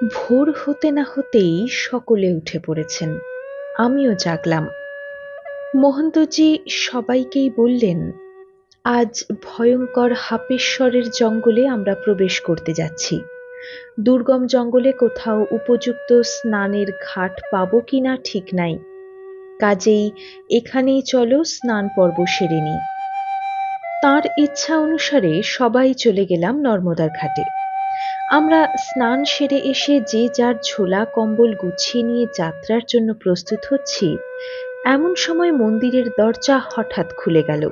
ভোর হতে না হতেই সকলে উঠে পড়েছেন। আমিও জাগলাম। মহন্তজি সবাইকেই বললেন, আজ ভয়ঙ্কর হাপেশ্বরের জঙ্গলে আমরা প্রবেশ করতে যাচ্ছি। দুর্গম জঙ্গলে কোথাও উপযুক্ত স্নানের ঘাট পাবো কিনা ঠিক নাই, কাজেই এখানেই চলো স্নান পর্ব সেরে নিই। তাঁর ইচ্ছা অনুসারে সবাই চলে গেলাম নর্মদার ঘাটে। আমরা স্নান সেরে এসে যে যার ঝোলা কম্বল গুছিয়ে নিয়ে যাত্রার জন্য প্রস্তুত হচ্ছি, এমন সময় মন্দিরের দরজা হঠাৎ খুলে গেল।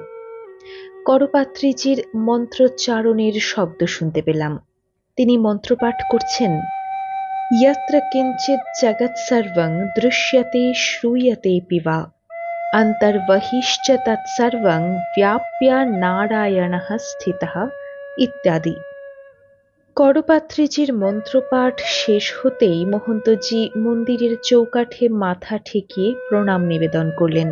করপাত্রীজির মন্ত্রোচ্চারণের শব্দ শুনতে পেলাম। তিনি মন্ত্রপাঠ করছেন, यत्र किंचित जगत् सर्वं दृश्यते श्रूयते पिवा अंतर्बहिश्च तत्सर्वं व्याप्य नारायणः स्थितः ইত্যাদি। করপাত্রীজির মন্ত্রপাঠ শেষ হতেই মহন্তজি মন্দিরের চৌকাঠে মাথা ঠেকিয়ে প্রণাম নিবেদন করলেন।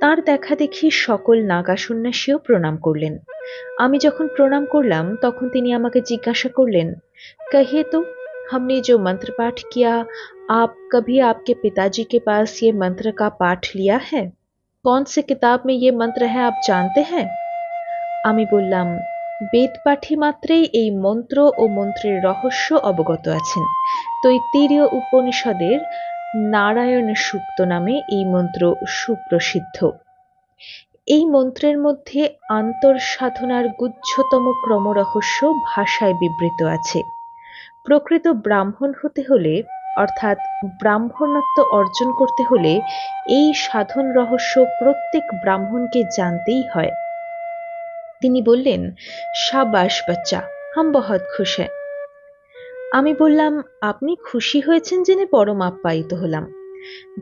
তার দেখা দেখি সকল নাগা সন্ন্যাসীও প্রণাম করলেন। আমি যখন প্রণাম করলাম তখন তিনি আমাকে জিজ্ঞাসা করলেন, कहिए तो हमने जो मंत्र पाठ किया, आप कभी आपके पिताजी के पास ये मंत्र का पाठ लिया है? कौन से किताब में ये मंत्र है आप जानते हैं? আমি বললাম, বেদ পাঠী মাত্রেই এই মন্ত্র ও মন্ত্রের রহস্য অবগত আছেন। তৈত্তিরীয় উপনিষদের নারায়ণ সূক্ত নামে এই মন্ত্র সুপ্রসিদ্ধ। এই মন্ত্রের মধ্যে আন্তঃসাধনার গুহ্যতম ক্রমরহস্য ভাষায় বিবৃত আছে। প্রকৃত ব্রাহ্মণ হতে হলে, অর্থাৎ ব্রাহ্মণত্ব অর্জন করতে হলে এই সাধন রহস্য প্রত্যেক ব্রাহ্মণকে জানতেই হয়। তিনি বললেন, শাবাশ বাচ্চা, হাম বহুত খুশ হ্যায়। আমি বললাম, আপনি খুশি হয়েছেন জেনে পরম আপ্যায়িত হলাম।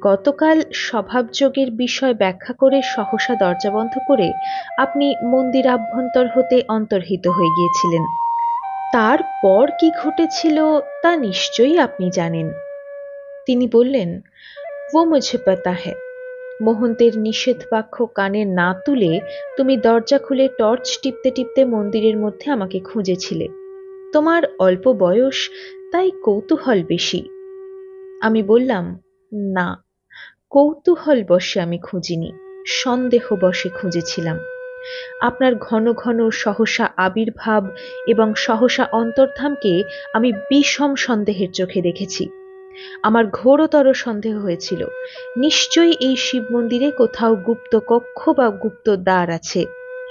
গতকাল স্বভাবযোগের বিষয় ব্যাখ্যা করে সহসা দরজা বন্ধ করে আপনি মন্দির আভ্যন্তর হতে অন্তর্হিত হয়ে গিয়েছিলেন। তারপর কি ঘটেছিল তা নিশ্চয়ই আপনি জানেন। তিনি বললেন, वो मुझे पता है। মহন্তের নিষেধ বাক্য কানে না তুলে তুমি দরজা খুলে টর্চ টিপতে টিপতে মন্দিরের মধ্যে আমাকে খুঁজেছিলে। তোমার অল্প বয়স, তাই কৌতূহল বেশি। আমি বললাম, না, কৌতূহল বশে আমি খুঁজিনি, সন্দেহ বশে খুঁজেছিলাম। আপনার ঘন ঘন সহসা আবির্ভাব এবং সহসা অন্তর্ধানকে আমি বিষম সন্দেহের চোখে দেখেছি। আমার ঘোরতর সন্দেহ হয়েছিল, নিশ্চয়ই এই শিব মন্দিরে কোথাও গুপ্ত কক্ষ বা গুপ্ত দ্বার আছে,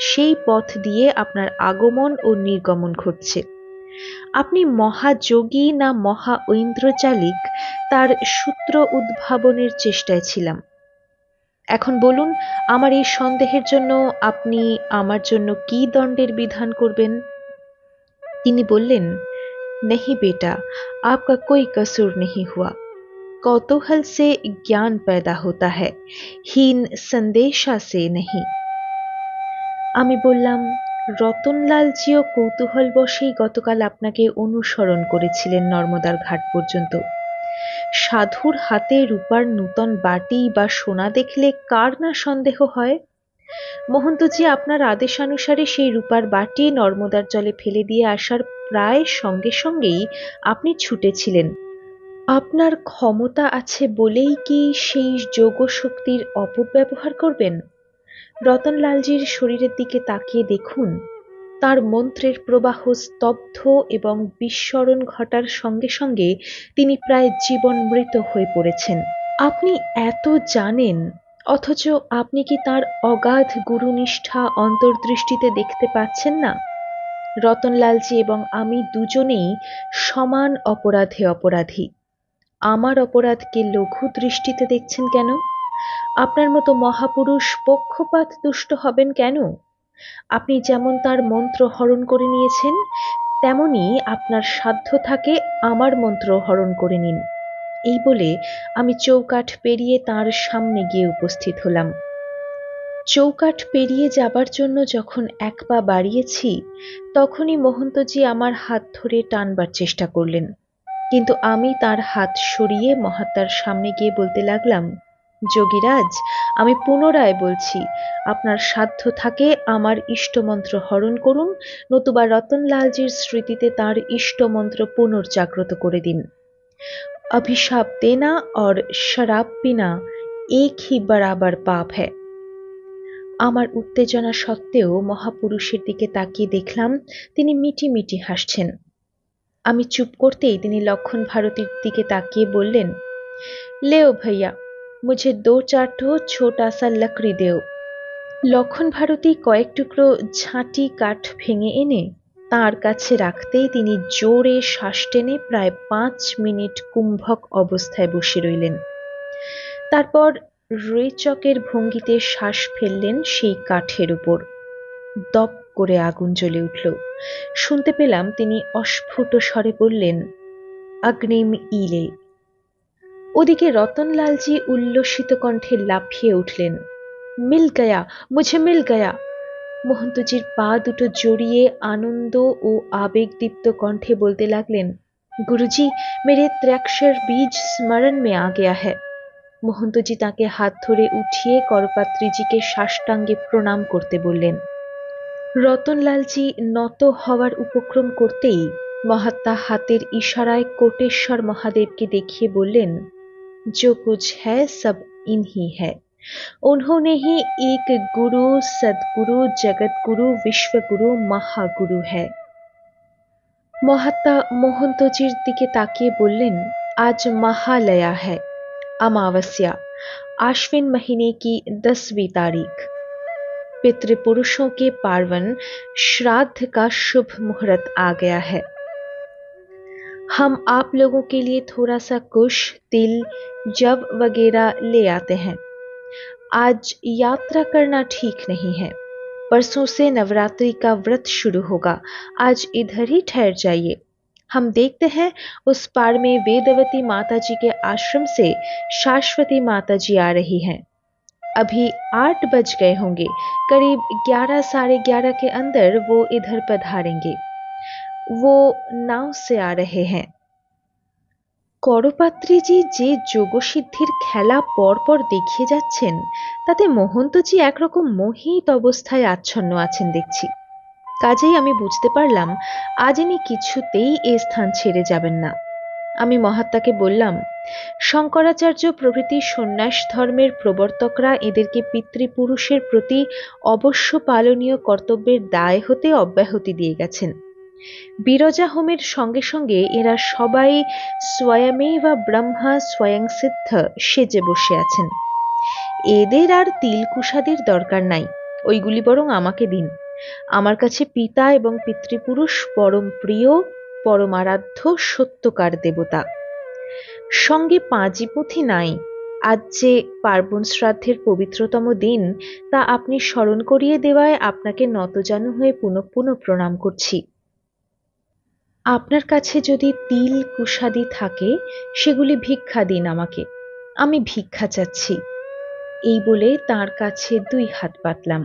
সেই পথ দিয়ে আপনার আগমন ও নির্গমন ঘটছে। আপনি মহাযোগী না মহা ঐন্দ্রজালিক, তার সূত্র উদ্ভাবনের চেষ্টায় ছিলাম। এখন বলুন, আমার এই সন্দেহের জন্য আপনি আমার জন্য কি দণ্ডের বিধান করবেন? তিনি বললেন, नहीं बेटा, आपका कोई कसूर नहीं हुआ। कौतूहल से ज्ञान पैदा होता है, हीन संदेशा से नहीं। আমি বললাম, রতনলালজিও কৌতূহল বশেই গতকাল আপনাকে অনুসরণ করেছিলেন নর্মদার ঘাট পর্যন্ত। সাধুর হাতে রূপার নূতন বাটি বা সোনা দেখলে কার না সন্দেহ হয়? মহন্তজি আপনার আদেশানুসারে সেই রূপার বাটি নর্মদার জলে ফেলে দিয়ে আসার প্রায় সঙ্গে সঙ্গেই আপনি ছুটেছিলেন। আপনার ক্ষমতা আছে বলেই কি সেই যোগশক্তির অপব্যবহার করবেন? রতনলালজির শরীরের দিকে তাকিয়ে দেখুন, তার মন্ত্রের প্রবাহ স্তব্ধ এবং বিস্মরণ ঘটার সঙ্গে সঙ্গে তিনি প্রায় জীবনমৃত হয়ে পড়েছেন। আপনি এত জানেন, অথচ আপনি কি তার অগাধ গুরুনিষ্ঠা অন্তর্দৃষ্টিতে দেখতে পাচ্ছেন না? রতনলালজি এবং আমি দুজনেই সমান অপরাধে অপরাধী। আমার অপরাধকে লঘু দৃষ্টিতে দেখছেন কেন? আপনার মতো মহাপুরুষ পক্ষপাত দুষ্ট হবেন কেন? আপনি যেমন তার মন্ত্র হরণ করে নিয়েছেন, তেমনি আপনার সাধ্য থাকে আমার মন্ত্র হরণ করে নিন। এই বলে আমি চৌকাঠ পেরিয়ে তার সামনে গিয়ে উপস্থিত হলাম। চৌকাঠ পেরিয়ে যাবার জন্য যখন এক পা বাড়িয়েছি, তখনই মহন্তজি আমার হাত ধরে টানবার চেষ্টা করলেন, কিন্তু আমি তার হাত সরিয়ে মহাত্মার সামনে গিয়ে বলতে লাগলাম, যোগীরাজ, আমি পুনরায় বলছি, আপনার সাধ্য থাকে আমার ইষ্টমন্ত্র হরণ করুন, নতুবা রতনলালজির স্মৃতিতে তার ইষ্টমন্ত্র পুনর্জাগ্রত করে দিন। अभिशाप देना और शराब पीना एक ही बराबर पाप है। আমার উত্তেজনা সত্ত্বেও মহাপুরুষের দিকে তাকিয়ে দেখলাম তিনি মিটিমিটি হাসছেন। আমি চুপ করতেই তিনি লক্ষণ ভারতীর দিকে তাকিয়ে বললেন, লেও ভাইয়া, মুঝে 2-4 ছোটা সা লকড়ি দেও। লক্ষণ ভারতী কয়েক টুকরো ঝাঁটি কাঠ ভেঙে এনে তার কাছে রাখতেই তিনি জোরে শ্বাস টেনে প্রায় 5 মিনিট কুম্ভক অবস্থায় বসে রইলেন। তারপর রেচকের ভঙ্গিতে শ্বাস ফেললেন সেই কাঠের উপর। দপ করে আগুন জ্বলে উঠল। শুনতে পেলাম তিনি অস্ফুট স্বরে বললেন, অগ্নিম ইলে। ওদিকে রতনলালজি উল্লসিত কণ্ঠে লাফিয়ে উঠলেন, মিল গয়া, মুঝে মিল গয়া। মহন্তজির পা দুটো জড়িয়ে আনন্দ ও আবেগদীপ্ত কণ্ঠে বলতে লাগলেন, গুরুজি, মেরে ত্র্যক্ষর বীজ স্মরণ মে আ গয়া হ্যায়। মহন্তজি তাকে হাত ধরে উঠিয়ে করপাত্রীজিকে সাষ্টাঙ্গে প্রণাম করতে বললেন। রতনলালজি নত হওয়ার উপক্রম করতেই মহাত্মা হাতের ইশারায় কোটেশ্বর মহাদেবকে দেখিয়ে বললেন, जो कुछ है सब इन्हीं है। उन्होंने ही एक गुरु, सदगुरु, जगत गुरु, विश्वगुरु, महागुरु है। মহাত্মা মোহন্তজির দিকে তাকিয়ে বললেন, आज महालया है, अमावस्या, आश्विन महीने की 10वीं तारीख। पितृपुरुषों के पार्वन श्राद्ध का शुभ मुहूर्त आ गया है। हम आप लोगों के लिए थोड़ा सा कुश, तिल, जव वगैरह ले आते हैं। आज यात्रा करना ठीक नहीं है। परसों से नवरात्रि का व्रत शुरू होगा। आज इधर ही ठहर जाइए। हम देखते हैं उस पार में वेदवती माता जी के आश्रम से शाश्वती माता जी आ रही हैं। अभी 8 बज गए होंगे। करीब 11 साढ़े 11 के अंदर वो इधर पधारेंगे। वो नाव से आ रहे हैं। করপাত্রীজি যে যোগসিদ্ধির খেলা পরপর দেখিয়ে যাচ্ছেন তাতে মহন্তজি একরকম মোহিত অবস্থায় আচ্ছন্ন আছেন দেখছি। কাজেই আমি বুঝতে পারলাম আজ ইনি কিছুতেই এ স্থান ছেড়ে যাবেন না। আমি মহাত্মাকে বললাম, শঙ্করাচার্য প্রভৃতি সন্ন্যাস ধর্মের প্রবর্তকরা এদেরকে পিতৃপুরুষের প্রতি অবশ্য পালনীয় কর্তব্যের দায় হতে অব্যাহতি দিয়ে গেছেন। বিরজা হোমের সঙ্গে সঙ্গে এরা সবাই স্বয়মেবা ব্রহ্মা স্বয়ং সিদ্ধ সেজে বসে আছেন। এদের আর তিলকুশাদির দরকার নাই, ওইগুলি বরং আমাকে দিন। আমার কাছে পিতা এবং পিতৃপুরুষ পরম প্রিয়, পরম আরাধ্য সত্যকার দেবতা। সঙ্গে পাঁজি পুঁথি নাই। আজ যে পার্বণ শ্রাদ্ধের পবিত্রতম দিন তা আপনি স্মরণ করিয়ে দেওয়ায় আপনাকে নতজানু হয়ে পুনঃ পুনঃ প্রণাম করছি। আপনার কাছে যদি তিল কুশাদি থাকে সেগুলি ভিক্ষা দিন আমাকে, আমি ভিক্ষা চাচ্ছি। এই বলে তার কাছে 2 হাত পাতলাম।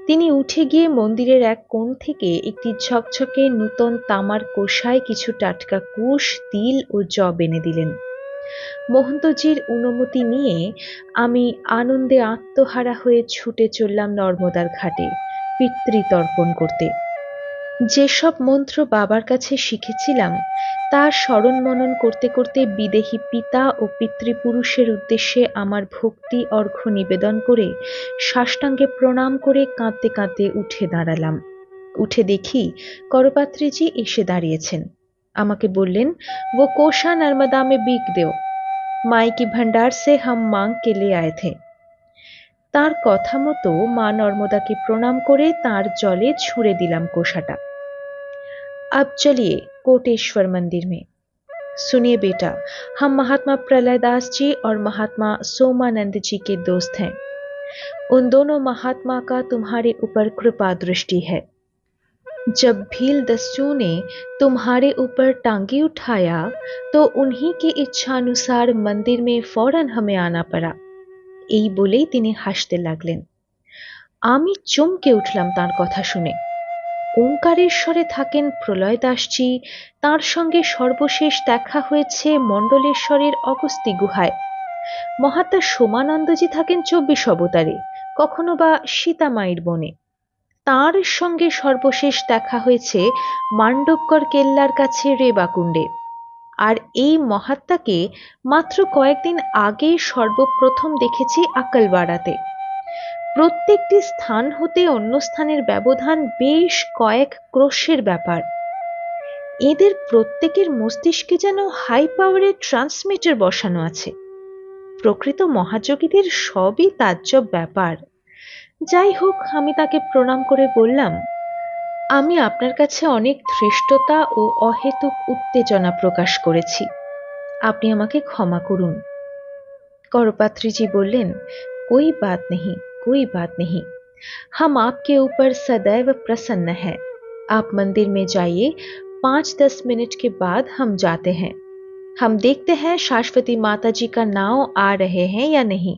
তিনি উঠে গিয়ে মন্দিরের এক কোণ থেকে একটি ঝকঝকে নূতন তামার কোষায় কিছু টাটকা কুশ, তিল ও জব এনে দিলেন। মহন্তজির অনুমতি নিয়ে আমি আনন্দে আত্মহারা হয়ে ছুটে চললাম নর্মদার ঘাটে পিতৃতর্পণ করতে। যেসব মন্ত্র বাবার কাছে শিখেছিলাম তা স্মরণ মনন করতে করতে বিদেহী পিতা ও পিতৃপুরুষের উদ্দেশ্যে আমার ভক্তি অর্ঘ্য নিবেদন করে সাষ্টাঙ্গে প্রণাম করে কাঁদতে কাঁদতে উঠে দাঁড়ালাম। উঠে দেখি করপাত্রীজি এসে দাঁড়িয়েছেন। আমাকে বললেন, वो कोषा नर्मदा में बिक दो, माई की भंडार से हम मांग के ले आए थे। তার কথা মতো মা নর্মদাকে প্রণাম করে তার জলে ছুঁড়ে দিলাম কোষাটা। अब चलिए कोटेश्वर मंदिर में। सुनिए बेटा, हम महात्मा प्रलयदास जी और महात्मा सोमानंद जी के दोस्त हैं। उन दोनों महात्मा का तुम्हारे ऊपर कृपा दृष्टि है। जब भील दस्यु ने तुम्हारे ऊपर टांगी उठाया तो उन्हीं की इच्छानुसार मंदिर में फौरन हमें आना पड़ा। এই বলেই তিনি হাসতে লাগলেন। আমি চমকে উঠলাম তার কথা শুনে। ওঙ্কারেশ্বরে থাকেন প্রলয়দাসজি, তার সঙ্গে সর্বশেষ দেখা হয়েছে মণ্ডলেশ্বরের অগস্তি গুহায়। মহাত্মা সোমানন্দজি থাকেন 24 অবতারে, কখনো বা সীতামায়ের বনে। তার সঙ্গে সর্বশেষ দেখা হয়েছে মান্ডবকর কেল্লার কাছে রেবাকুণ্ডে। আর এই মহাত্মাকে মাত্র কয়েকদিন আগে সর্বপ্রথম দেখেছি আকলবাড়াতে। প্রত্যেকটি স্থান হতে অন্য স্থানের ব্যবধান বেশ কয়েক ক্রোশের ব্যাপার। এদের প্রত্যেকের মস্তিষ্কে যেন হাই পাওয়ারের ট্রান্সমিটার বসানো আছে। প্রকৃত মহাযোগীদের সবই তাজ্জব ব্যাপার। যাই হোক, আমি তাকে প্রণাম করে বললাম, আমি আপনার কাছে অনেক ধৃষ্টতা ও অহেতুক উত্তেজনা প্রকাশ করেছি, আপনি আমাকে ক্ষমা করুন। করপাত্রীজি বললেন, कोई बात नहीं, कोई बात नहीं। हम आपके ऊपर सदैव प्रसन्न हैं। आप मंदिर में जाइए, 5-10 मिनट के बाद हम जाते हैं। हम देखते हैं शाश्वती माता जी का नाव आ रहे हैं या नहीं।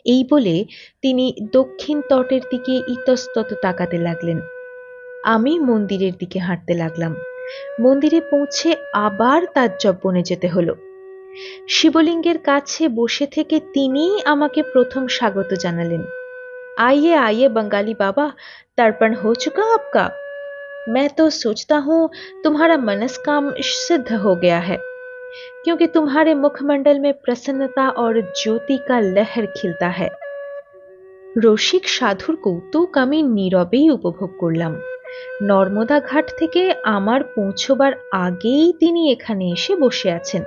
এই বলে তিনি দক্ষিণ তটের দিকে ইতস্তত তাকাতে লাগলেন। আমি মন্দিরের দিকে হাঁটতে লাগলাম। মন্দিরে পৌঁছে আবার তাজ্জব বনে যেতে হলো। শিবলিঙ্গের কাছে বসে থেকে তিনিই আমাকে প্রথম স্বাগত জানালেন। आइए आइए बंगाली बाबा, तर्पण हो चुका आपका? मैं तो सोचता हूँ तुम्हारा मनस्काम सिद्ध हो गया है, क्योंकि तुम्हारे मुखमंडल में प्रसन्नता और ज्योति का लहर खिलता है। রসিক সাধুর কৌতুক আমি নীরবেই উপভোগ করলাম। নর্মদা ঘাট থেকে আমার পৌঁছবার আগেই তিনি এখানে এসে বসে আছেন।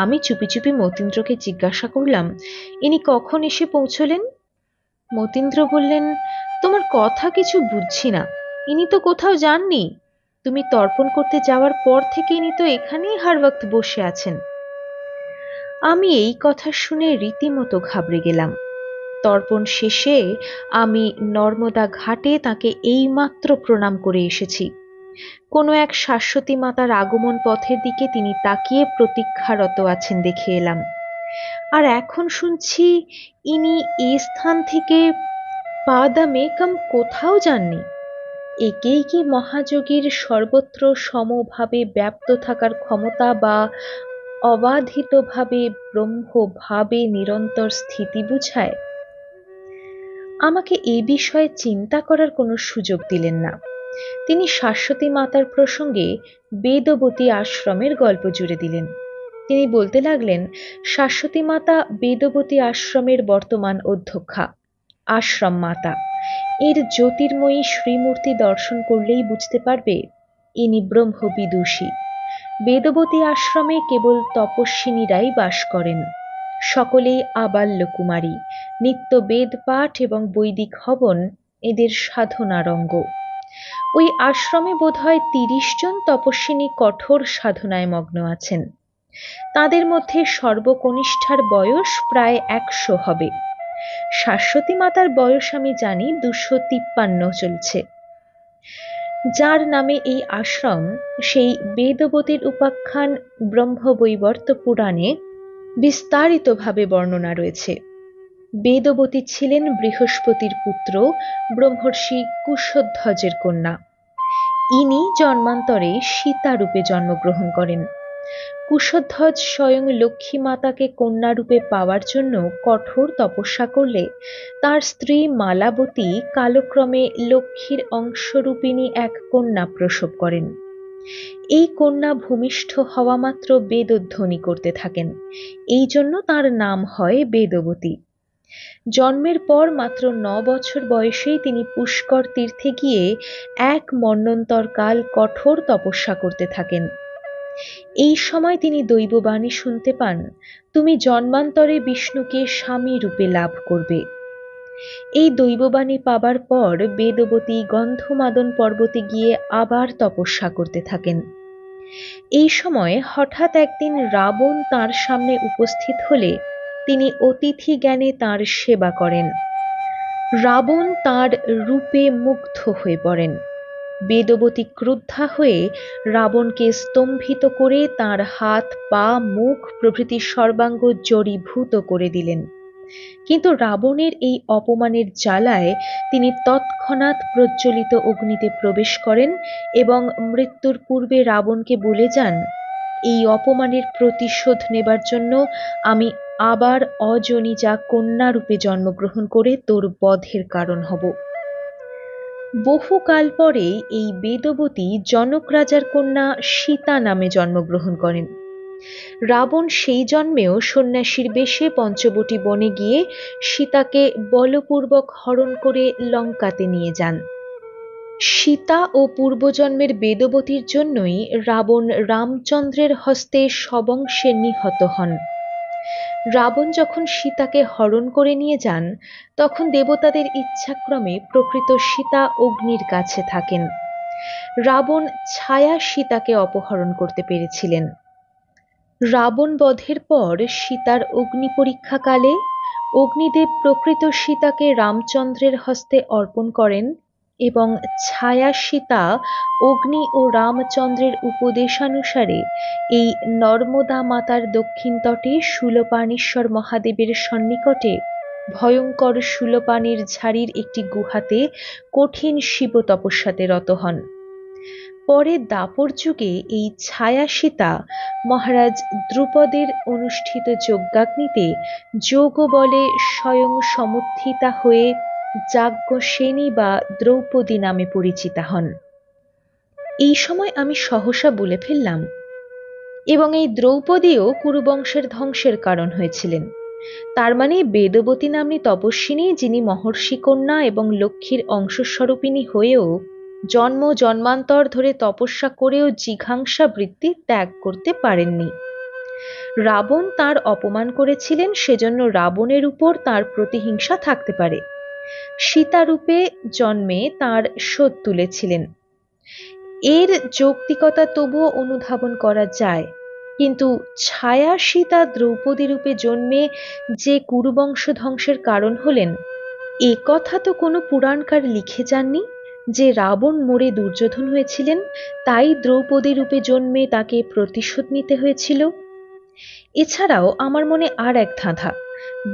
আমি চুপি চুপি মতীন্দ্রকে জিজ্ঞাসা করলাম, ইনি কখন এসে পৌঁছলেন? মতীন্দ্র বললেন, তোমার কথা কিছু বুঝছি না, ইনি তো কোথাও যাননি। তুমি তর্পণ করতে যাওয়ার পর থেকে ইনি তো এখানেই হার ওয়াক্ত বসে আছেন। আমি এই কথা শুনে রীতিমতো ঘাবড়ে গেলাম। তর্পণ শেষে আমি নর্মদা ঘাটে তাকে এইমাত্র প্রণাম করে এসেছি। কোনো এক শাশ্বতী মাতার আগমন পথের দিকে তিনি তাকিয়ে প্রতীক্ষারত আছেন দেখে এলাম। আর এখন শুনছি ইনি এই স্থান থেকে পাদামেকম কোথাও যাননি। একেই কি মহাযোগীর সর্বত্র সমভাবে ব্যাপ্ত থাকার ক্ষমতা বা অবাধিতভাবে ব্রহ্মভাবে নিরন্তর স্থিতি বুঝায়? আমাকে এ বিষয়ে চিন্তা করার কোনো সুযোগ দিলেন না। তিনি শাশ্বতী মাতার প্রসঙ্গে বেদবতী আশ্রমের গল্প জুড়ে দিলেন। তিনি বলতে লাগলেন, শাশ্বতী মাতা বেদবতী আশ্রমের বর্তমান অধ্যক্ষা, আশ্রম মাতা। এর জ্যোতির্ময়ী শ্রীমূর্তি দর্শন করলেই বুঝতে পারবে ইনি ব্রহ্মবিদুষী। বেদবতী আশ্রমে কেবল তপস্বিনীরাই বাস করেন। সকলেই আবাল্য কুমারী। নিত্য বেদ পাঠ এবং বৈদিক হবন এদের সাধনার অঙ্গ। ওই আশ্রমে বোধহয় 30 জন তপস্বিনী কঠোর সাধনায় মগ্ন আছেন। তাদের মধ্যে সর্বকনিষ্ঠার বয়স প্রায় 100 হবে। শাশ্বতী মাতার বয়স আমি জানি 253 চলছে। যার নামে এই আশ্রম, সেই বেদবতীর উপাখ্যান ব্রহ্মবৈবর্ত পুরাণে বিস্তারিতভাবে বর্ণনা রয়েছে। বেদবতী ছিলেন বৃহস্পতির পুত্র ব্রহ্মর্ষি কুশধ্বজের কন্যা। ইনি জন্মান্তরে সীতা রূপে জন্মগ্রহণ করেন। কুশধ্বজ স্বয়ং লক্ষ্মী মাতাকে কন্যা রূপে পাওয়ার জন্য কঠোর তপস্যা করলে তার স্ত্রী মালাবতী কালক্রমে লক্ষ্মীর অংশরূপিণী এক কন্যা প্রসব করেন। এই কন্যা ভূমিষ্ঠ হওয়া মাত্র বেদধ্বনি করতে থাকেন, এই জন্য তার নাম হয় বেদবতী। জন্মের পর মাত্র 9 বছর বয়সেই তিনি পুষ্কর তীর্থে গিয়ে 1 মন্বন্তর কাল কঠোর তপস্যা করতে থাকেন। এই সময় তিনি দৈববাণী শুনতে পান, তুমি জন্মান্তরে বিষ্ণুকে স্বামী রূপে লাভ করবে। এই দৈববাণী পাবার পর বেদবতী গন্ধমাদন পর্বতে গিয়ে আবার তপস্যা করতে থাকেন। এই সময় হঠাৎ একদিন রাবণ তার সামনে উপস্থিত হলে তিনি অতিথি জ্ঞানে তার সেবা করেন। রাবণ তার রূপে মুগ্ধ হয়ে পড়েন। বেদবতী ক্রুদ্ধা হয়ে রাবণকে স্তম্ভিত করে তার হাত, পা, মুখ প্রভৃতি সর্বাঙ্গ জড়ীভূত করে দিলেন। কিন্তু রাবণের এই অপমানের জ্বালায় তিনি তৎক্ষণাৎ প্রজ্বলিত অগ্নিতে প্রবেশ করেন এবং মৃত্যুর পূর্বে রাবণকে বলে যান, এই অপমানের প্রতিশোধ নেবার জন্য আমি আবার অজনিজা কন্যা রূপে জন্মগ্রহণ করে তোর বধের কারণ হব। বহুকাল পরে এই বেদবতী জনক রাজার কন্যা সীতা নামে জন্মগ্রহণ করেন। রাবণ সেই জন্মেও সন্ন্যাসীর বেশে পঞ্চবটী বনে গিয়ে সীতাকে বলপূর্বক হরণ করে লঙ্কাতে নিয়ে যান। সীতা ও পূর্বজন্মের বেদবতীর জন্যই রাবণ রামচন্দ্রের হস্তে সবংশে নিহত হন। রাবণ যখন সীতাকে হরণ করে নিয়ে যান, তখন দেবতাদের ইচ্ছাক্রমে প্রকৃত সীতা অগ্নির কাছে থাকেন। রাবণ ছায়া সীতাকে অপহরণ করতে পেরেছিলেন। রাবণ বধের পর সীতার অগ্নি পরীক্ষাকালে অগ্নিদেব প্রকৃত সীতাকে রামচন্দ্রের হস্তে অর্পণ করেন এবং ছায়া সীতা অগ্নি ও রামচন্দ্রের উপদেশানুসারে এই নর্মদা মাতার দক্ষিণ তটে শূলপাণেশ্বর মহাদেবের সন্নিকটে ভয়ঙ্কর শূলপাণের ঝাড়ির একটি গুহাতে কঠিন শিব তপস্যাতে রত হন। পরে দাপর যুগে এই ছায়া সীতা মহারাজ দ্রুপদের অনুষ্ঠিত যজ্ঞাগ্নিতে যোগ বলে স্বয়ং সমুত্থিতা হয়ে যাজ্ঞসেনী বা দ্রৌপদী নামে পরিচিতা হন। এই সময় আমি সহসা বলে ফেললাম, এবং এই দ্রৌপদীও কুরুবংশের ধ্বংসের কারণ হয়েছিলেন। তার মানে বেদবতী নাম্নী তপস্বিনী, যিনি মহর্ষি কন্যা এবং লক্ষ্মীর অংশস্বরূপিণী হয়েও জন্ম জন্মান্তর ধরে তপস্যা করেও জিঘাংসা বৃত্তি ত্যাগ করতে পারেননি। রাবণ তার অপমান করেছিলেন, সেজন্য রাবণের উপর তার প্রতিহিংসা থাকতে পারে। সীতারূপে জন্মে তার শোধ তুলেছিলেন, এর যৌক্তিকতা তবুও অনুধাবন করা যায়। কিন্তু ছায়া সীতা দ্রৌপদী রূপে জন্মে যে কুরুবংশ ধ্বংসের কারণ হলেন, এ কথা তো কোনো পুরাণকার লিখে যাননি যে রাবণ মরে দুর্যোধন হয়েছিলেন, তাই দ্রৌপদী রূপে জন্মে তাকে প্রতিশোধ নিতে হয়েছিল। এছাড়াও আমার মনে আর এক ধাঁধা,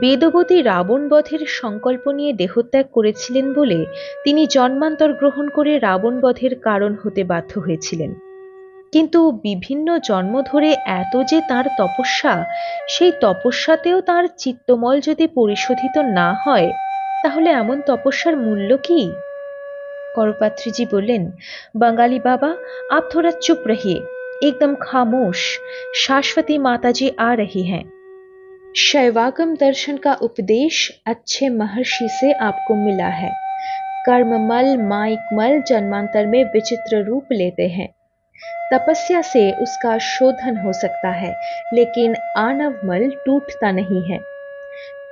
বেদবতী রাবণ বধের সংকল্প নিয়ে দেহত্যাগ করেছিলেন বলে তিনি জন্মান্তর গ্রহণ করে রাবণ বধের কারণ হতে বাধ্য হয়েছিলেন। কিন্তু বিভিন্ন জন্ম ধরে এত যে তার তপস্যা, সেই তপস্যাতেও তার চিত্তমল যদি পরিশোধিত না হয়, তাহলে এমন তপস্যার মূল্য কি? করপাত্রীজি বললেন, बंगाली बाबा आप थोड़ा चुप रहिए, एकदम खामोश, शाश्वती माताजी आ रही हैं। शैवागम दर्शन का उपदेश अच्छे महर्षि से आपको मिला है। कर्ममल माइकमल जन्मांतर में विचित्र रूप लेते हैं। तपस्या से उसका शोधन हो सकता है, लेकिन आणवमल टूटता नहीं है।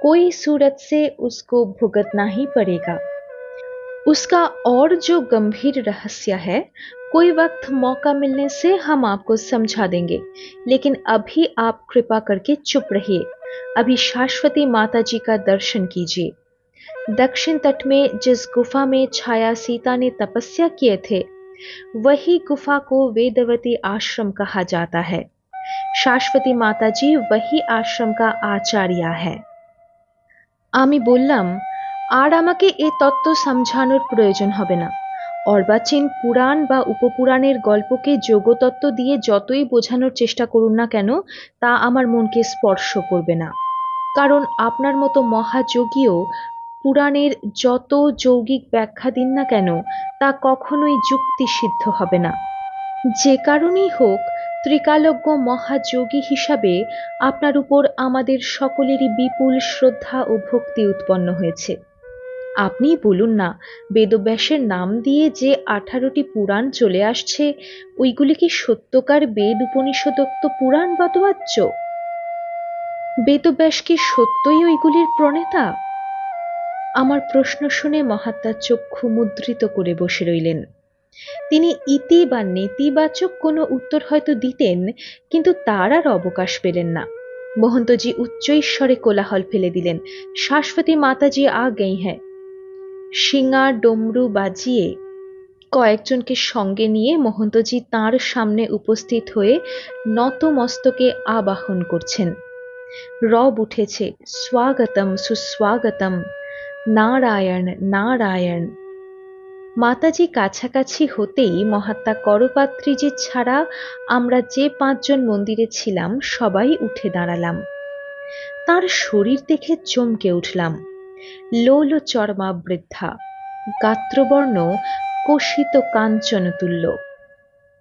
कोई सूरत से उसको भुगतना ही पड़ेगा। उसका और जो गंभीर रहस्य है, कोई वक्त मौका मिलने से हम आपको समझा देंगे, लेकिन अभी आप कृपा करके चुप रहिए। अभी शाश्वती माता जी का दर्शन कीजिए। दक्षिण तट में जिस गुफा में छाया सीता ने तपस्या किए थे, वही गुफा को वेदवती आश्रम कहा जाता है। शाश्वती माता जी वही आश्रम का आचार्य है। आमी बोललाम, আর আমাকে এ তত্ত্ব সমঝানোর প্রয়োজন হবে না। অর্বাচীন পুরাণ বা উপপুরাণের গল্পকে যোগতত্ত্ব দিয়ে যতই বোঝানোর চেষ্টা করুন না কেন, তা আমার মনকে স্পর্শ করবে না। কারণ আপনার মতো মহাযোগীও পুরাণের যত যৌগিক ব্যাখ্যা দিন না কেন, তা কখনোই যুক্তিসিদ্ধ হবে না। যে কারণেই হোক, ত্রিকালজ্ঞ মহাযোগী হিসাবে আপনার উপর আমাদের সকলেরই বিপুল শ্রদ্ধা ও ভক্তি উৎপন্ন হয়েছে। আপনি বলুন না, বেদব্যাসের নাম দিয়ে যে 18টি পুরাণ চলে আসছে, ওইগুলি কি সত্যকার বেদ উপনিষদোক্ত পুরাণ বটবাচ্য? বেদব্যাস কি সত্যই ওইগুলির প্রণেতা? আমার প্রশ্ন শুনে মহাত্মা চক্ষু মুদ্রিত করে বসে রইলেন। তিনি ইতি বা নেতিবাচক কোনো উত্তর হয়তো দিতেন, কিন্তু তার আর অবকাশ পেলেন না। মহন্তজি উচ্চৈঃস্বরে কোলাহল ফেলে দিলেন, শাশ্বতী মাতাজি আ গই হ্যাঁ। শিঙা ডমরু বাজিয়ে কয়েকজনকে সঙ্গে নিয়ে মহন্তজি তাঁর সামনে উপস্থিত হয়ে নত মস্তকে আবাহন করছেন। রব উঠেছে, স্বাগতম সুস্বাগতম, নারায়ণ নারায়ণ। মাতাজি কাছাকাছি হতেই মহাত্মা করপাত্রীজি ছাড়া আমরা যে 5 জন মন্দিরে ছিলাম সবাই উঠে দাঁড়ালাম। তার শরীর দেখে চমকে উঠলাম। লোল চর্মা বৃদ্ধা, গাত্রবর্ণ কোষিত কাঞ্চন তুল্য।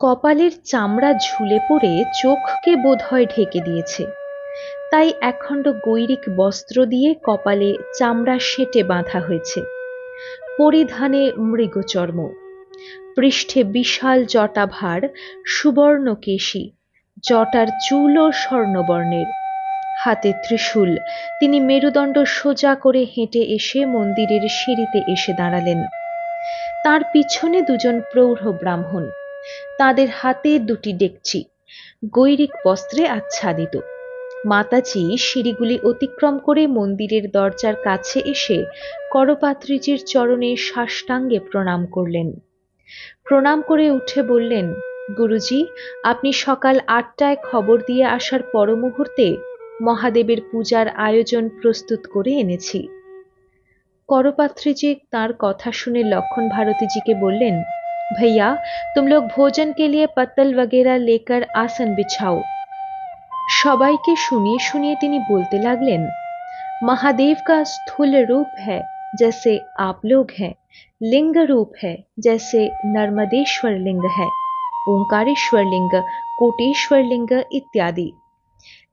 কপালের চামড়া ঝুলে পড়ে চোখকে বোধহয় ঢেকে দিয়েছে, তাই একখণ্ড গৈরিক বস্ত্র দিয়ে কপালে চামড়া সেঁটে বাঁধা হয়েছে। পরিধানে মৃগচর্ম, পৃষ্ঠে বিশাল জটাভার, সুবর্ণ কেশী, জটার চুলও স্বর্ণবর্ণের, হাতে ত্রিশূল। তিনি মেরুদণ্ড সোজা করে হেঁটে এসে মন্দিরের সিঁড়িতে এসে দাঁড়ালেন। তার পিছনে দুজন প্রৌঢ় ব্রাহ্মণ, তাদের হাতে দুটি ডেকচি, গৈরিক বস্ত্রে আচ্ছাদিত। মাতাজি সিঁড়িগুলি অতিক্রম করে মন্দিরের দরজার কাছে এসে করপাত্রীজির চরণে সাষ্টাঙ্গে প্রণাম করলেন। প্রণাম করে উঠে বললেন, গুরুজি, আপনি সকাল ৮টায় খবর দিয়ে আসার পর মুহূর্তে মহাদেবের পূজার আয়োজন প্রস্তুত করে এনেছি। করপাত্রীজি তার কথা শুনে লক্ষণ भारती বললেন, भैया तुम लोग भोजन के लिए पत्तल वगैरह लेकर आसन बिछाओ। সবাইকে শুনিয়ে শুনিয়ে তিনি বলতে লাগলেন, महादेव का स्थूल रूप है जैसे आप लोग हैं, लिंग रूप है जैसे नर्मदेश्वर लिंग है, ओंकारेश्वर लिंग, कोटेश्वर लिंग इत्यादि।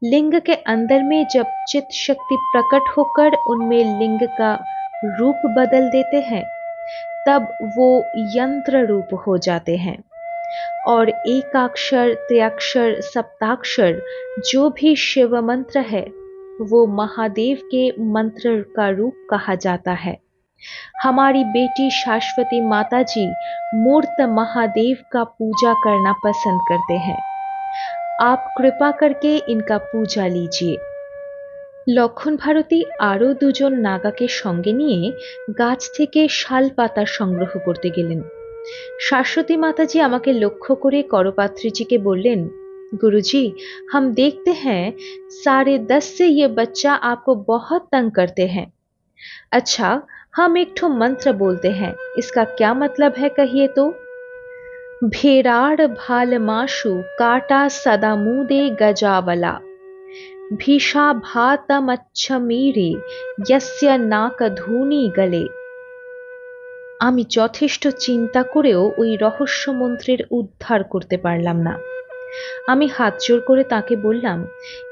लिंग के अंदर में जब चित शक्ति प्रकट होकर उनमें लिंग का रूप बदल देते हैं, तब वो यंत्र रूप हो जाते हैं, और एकाक्षर, त्र्यक्षर, सप्ताक्षर जो भी शिव मंत्र है वो महादेव के मंत्र का रूप कहा जाता है। हमारी बेटी शाश्वती माता जी मूर्त महादेव का पूजा करना पसंद करते हैं, आप कृपा करके इनका पूजा लीजिए। লক্ষণ ভারতী আরো দুজন নাগাকে সঙ্গে নিয়ে গাছ থেকে শাল পাতা সংগ্রহ করতে গেলেন। শাশ্বতী মাতাজি আমাকে লক্ষ্য করে করপাত্রীজিকে বললেন, गुरुजी, हम देखते हैं 10:30 से ये बच्चा आपको बहुत तंग करते हैं। अच्छा, हम एक ठो मंत्र बोलते हैं, इसका क्या मतलब है कहिए तो। भेराड़ भाल माशु काटा सदा मुदे गजावला, भीषा भातमच्छमीरे यस्य नाकधूनि गले। আমি যথেষ্ট চিন্তা করেও ওই রহস্য মন্ত্রের উদ্ধার করতে পারলাম না। আমি হাত জোর করে তাকে বললাম,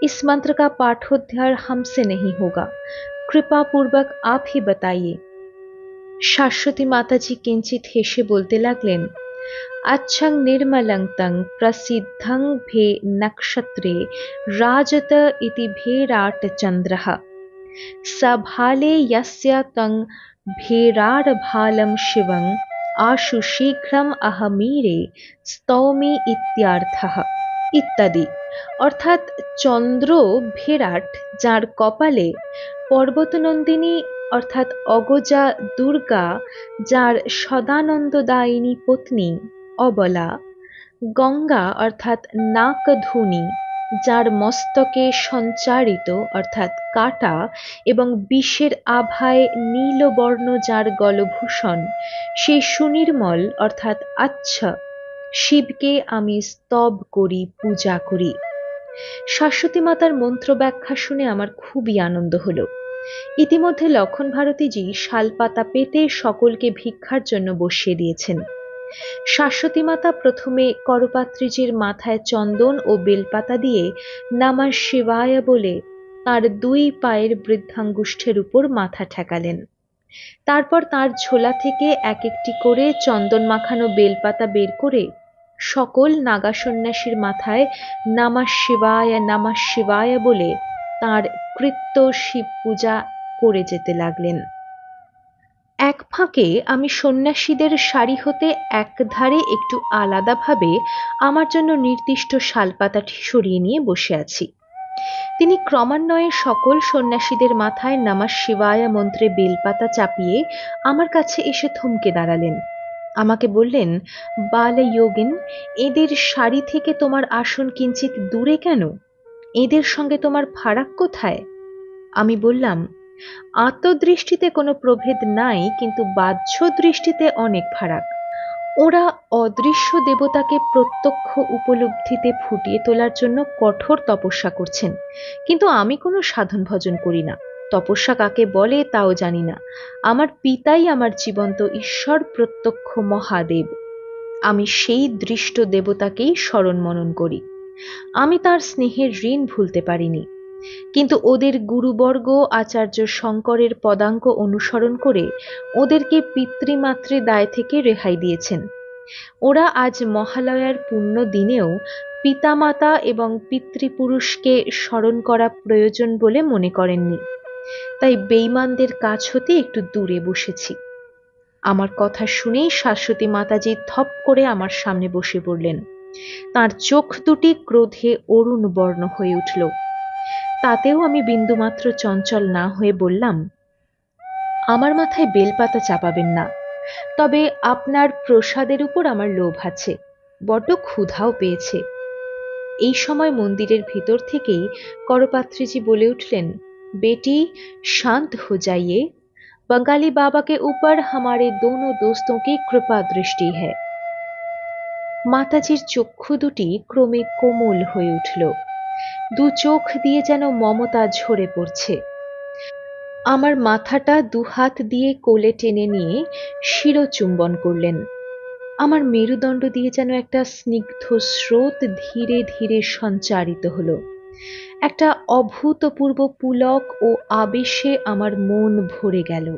इस मंत्र का पाठोद्धार हमसे नहीं होगा, कृपा पूर्वक आप ही बताइए। শাশ্বতী মাতাজি কিঞ্চিত হেসে বলতে লাগলেন, अच्छं निर्मलं तं प्रसिद्धं भे नक्षत्रे राजत इति भेराट चंद्रः, सभाले यस्य तं भेराड भालं शिवं आशु शीघ्रम अहमीरे स्तौमी इत्यार्थः ইত্যাদি। অর্থাৎ চন্দ্র ভেরাট, যার কপালে পর্বতনন্দিনী অর্থাৎ অগজা দুর্গা, যার সদানন্দদায়িনী পত্নী অবলা, গঙ্গা অর্থাৎ নাকধুনি, যার মস্তকে সঞ্চারিত অর্থাৎ কাটা এবং বিষের আভায় নীলবর্ণ যার গলভূষণ, সেই সুনির্মল অর্থাৎ আচ্ছা শিবকে আমি স্তব করি, পূজা করি। শাশ্বতী মাতার মন্ত্র ব্যাখ্যা শুনে আমার খুবই আনন্দ হলো। ইতিমধ্যে লক্ষণ ভারতীজি শালপাতা পেতে সকলকে ভিক্ষার জন্য বসিয়ে দিয়েছেন। শাশ্বতী মাতা প্রথমে করপাত্রীজির মাথায় চন্দন ও বেলপাতা দিয়ে নমঃ শিবায় বলে তার 2 পায়ের বৃদ্ধাঙ্গুষ্ঠের উপর মাথা ঠেকালেন। তারপর তার ঝোলা থেকে এক একটি করে চন্দন মাখানো বেলপাতা বের করে সকল নাগা সন্ন্যাসীর মাথায় নমঃ শিবায় বলে তার কৃত্য শিব পূজা করে যেতে লাগলেন। এক ফাঁকে আমি সন্ন্যাসীদের সারি হতে একধারে একটু আলাদাভাবে আমার জন্য নির্দিষ্ট শালপাতাটি সরিয়ে নিয়ে বসে আছি। তিনি ক্রমান্বয়ে সকল সন্ন্যাসীদের মাথায় নমঃ শিবায় মন্ত্রে বেলপাতা চাপিয়ে আমার কাছে এসে থমকে দাঁড়ালেন। আমাকে বললেন, বালযোগিন, এদের সারি থেকে তোমার আসন কিঞ্চিত দূরে কেন? এদের সঙ্গে তোমার ফারাক কোথায়? আমি বললাম, আত্মদৃষ্টিতে কোনো প্রভেদ নাই, কিন্তু বাহ্য দৃষ্টিতে অনেক ফারাক। ওরা অদৃশ্য দেবতাকে প্রত্যক্ষ উপলব্ধিতে ফুটিয়ে তোলার জন্য কঠোর তপস্যা করছেন, কিন্তু আমি কোনো সাধন ভজন করি না। তপস্যা কাকে বলে তাও জানি না। আমার পিতাই আমার জীবন্ত ঈশ্বর, প্রত্যক্ষ মহাদেব। আমি সেই দৃষ্ট দেবতাকেই স্মরণ মনন করি। আমি তার স্নেহের ঋণ ভুলতে পারিনি। কিন্তু ওদের গুরুবর্গ আচার্য শঙ্করের পদাঙ্ক অনুসরণ করে ওদেরকে পিতৃমাতৃ দায় থেকে রেহাই দিয়েছেন। ওরা আজ মহালয়ার পুণ্য দিনেও পিতামাতা এবং পিতৃপুরুষকে স্মরণ করা প্রয়োজন বলে মনে করেননি। তাই বেঈমানদের কাছ হতে একটু দূরে বসেছি। আমার কথা শুনেই শাশ্বতী মাতাজি থপ করে আমার সামনে বসে পড়লেন। তার চোখ দুটি ক্রোধে অরুণ বর্ণ হয়ে উঠল। তাতেও আমি বিন্দুমাত্র চঞ্চল না হয়ে বললাম, আমার মাথায় বেলপাতা চাপাবেন না। তবে আপনার প্রসাদের উপর আমার লোভ আছে, বড্ড ক্ষুধাও পেয়েছে। এই সময় মন্দিরের ভিতর থেকেই করপাত্রীজি বলে উঠলেন, बेटी शांत हो जाइए, बंगाली बाबा के ऊपर हमारे दोनों दोस्तों की कृपा दृष्टि है। মাতাজির চক্ষু দুটি ক্রমে কোমল হয়ে উঠল। দু চোখ দিয়ে যেন মমতা ঝরে পড়ছে। আমার মাথাটা দুহাত দিয়ে কোলে টেনে নিয়ে শিরচুম্বন করলেন। আমার মেরুদণ্ড দিয়ে যেন একটা স্নিগ্ধ স্রোত ধীরে ধীরে সঞ্চারিত হলো। একটা অভূতপূর্ব পুলক ও আবেশে আমার মন ভরে গেল।